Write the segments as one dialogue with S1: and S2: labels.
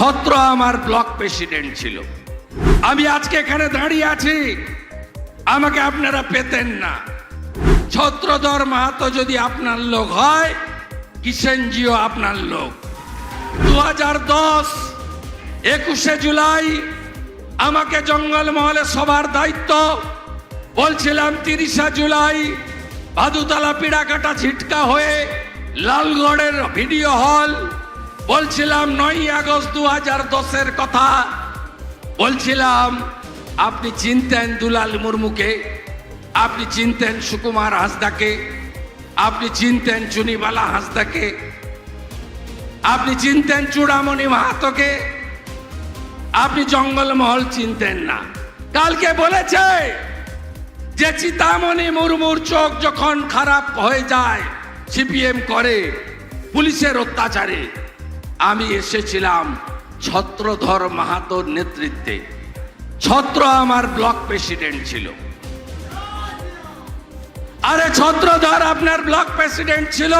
S1: ছত্র আমার block president ছিল। আমি আজকে এখানে দাঁড়িয়ে আছি, আমাকে আপনারা পেতেন না। ছত্রধর মাহাতো যদি আপনার লোক হয়, কিষেনজিও আপনার লোক। 2010 21শে জুলাই আমাকে জঙ্গলমহলে সবার দায়িত্ব বলছিলাম। 30শে জুলাই ভাদুতলা পিড়াকাটা ঝিটকা হয়ে লালগড়ের ভিডিও হল বলছিলাম। 9ই আগস্ট 2010-এর কথা বলছিলাম। আপনি চিনতেন দুলাল মুর্মুকে, আপনি চিনতেন সুকুমার হাসদাকে, আপনি চিনতেন চুনিবালা হাসদাকে, আপনি চিনতেন চূড়ামণি মাহাতোকে, আপনি জঙ্গলমহল চিনতেন না। কালকে বলেছে যে চিন্তামণি মুর্মুর চোখ যখন খারাপ হয়ে যায় সিপিএম করে পুলিশের অত্যাচারে, আমি এসেছিলাম ছত্রধর মাহাতোর নেতৃত্বে। ছত্র আমার ব্লক প্রেসিডেন্ট ছিল। আরে ছত্রধর আপনার ব্লক প্রেসিডেন্ট ছিল,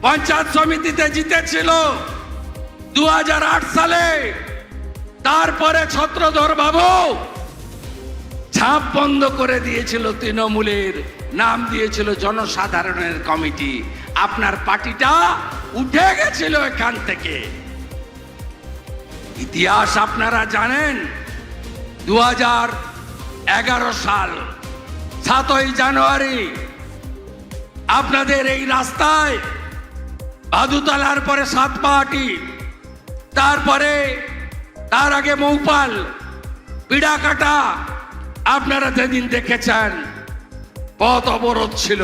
S1: পঞ্চায়েত সমিতিতে জিতেছিল 2008 সালে। তারপরে ছত্রধর বাবু ছাপ বন্ধ করে দিয়েছিল তৃণমূলের, নাম দিয়েছিল জনসাধারণের কমিটি। আপনার পার্টিটা উঠে গেছিল এখান থেকে। ইতিহাস আপনারা জানেন। 2011 সাল 7ই জানুয়ারি আপনাদের এই রাস্তায় ভাদুতলার পরে সাতপাহাটি, তারপরে তার আগে মৌপাল, পিড়াকাটা, আপনারা যেদিন দেখেছেন পথ অবরোধ ছিল।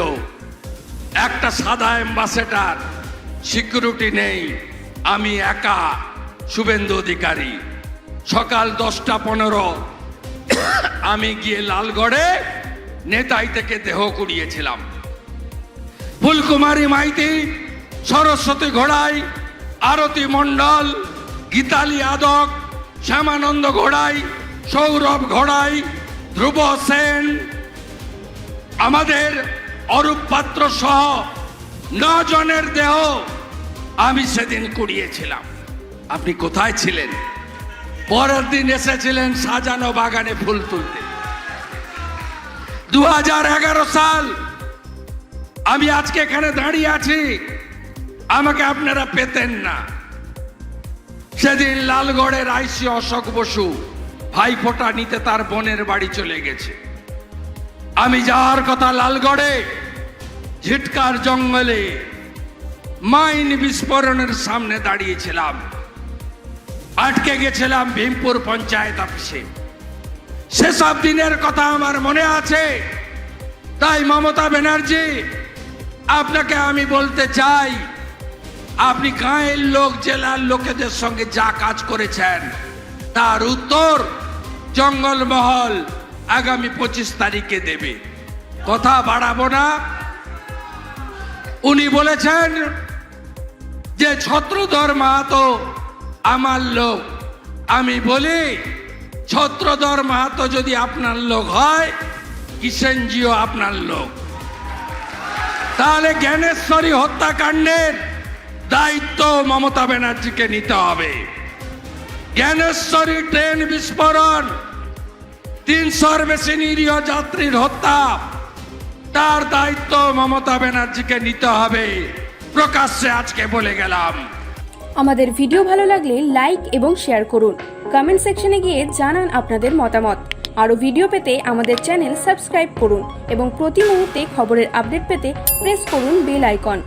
S1: একটা সাদা অ্যাম্বাসেডর, সিকিউরিটি নেই, আমি একা, শুভেন্দু অধিকারী। সকাল 10টা 15 আমি গিয়ে লালগড়ে নেতাই থেকে দেহ কুড়িয়েছিলাম। ফুলকুমারী মাইতি, সরস্বতী ঘোড়াই, আরতি মণ্ডল, গীতালি আদক, শ্যামানন্দ ঘোড়াই, সৌরভ ঘোড়াই, ধ্রুব সেন, আমাদের অরূপ পাত্র সহ 9 জনের দেহ আমি সেদিন কুড়িয়েছিলাম। আপনি কোথায় ছিলেন? পরের দিন এসেছিলেন সাজানো বাগানে ফুল তুলতে। 2011 সাল আমি আজকে এখানে দাঁড়িয়ে আছি, আমাকে আপনারা পেতেন না। সেদিন লালগড়ের আইসি অশোক বসু ভাইফোঁটা নিতে তার বোনের বাড়ি চলে গেছে। আমি যাওয়ার কথা লালগড়ে, ঝিটকার জঙ্গলে মাইন বিস্ফোরণের সামনে দাঁড়িয়েছিলাম। আটকে গেছিলাম ভীমপুর পঞ্চায়েত অফিসে। সেসব দিনের কথা আমার মনে আছে। তাই মমতা ব্যানার্জি, আপনাকে আমি বলতে চাই, আপনি গাঁয়ের লোক, জেলার লোকেদের সঙ্গে যা কাজ করেছেন তার উত্তর জঙ্গলমহল আগামী 25 তারিখে দেবে। কথা বাড়াবো না। উনি বলেছেন যে ছত্রধর মাহাতো আমার লোক। আমি বলি, ছত্রধর মাহাতো যদি আপনার লোক হয়, কিষেনজিও আপনার লোক। তাহলে জ্ঞানেশ্বরী হত্যাকাণ্ডের দায়িত্ব মমতা ব্যানার্জিকে নিতে হবে। জ্ঞানেশ্বরী ট্রেন বিস্ফোরণ, 300-র বেশি নিরীহ যাত্রীর হত্যা, তার দায়িত্ব মমতা ব্যানার্জিকে নিতে হবে। প্রকাশ্যে আজকে বলে গেলাম।
S2: আমাদের ভিডিও ভালো লাগলে লাইক এবং শেয়ার করুন। কমেন্ট সেকশনে গিয়ে জানান আপনাদের মতামত। আরও ভিডিও পেতে আমাদের চ্যানেল সাবস্ক্রাইব করুন এবং প্রতি মুহূর্তে খবরের আপডেট পেতে প্রেস করুন বেল আইকন।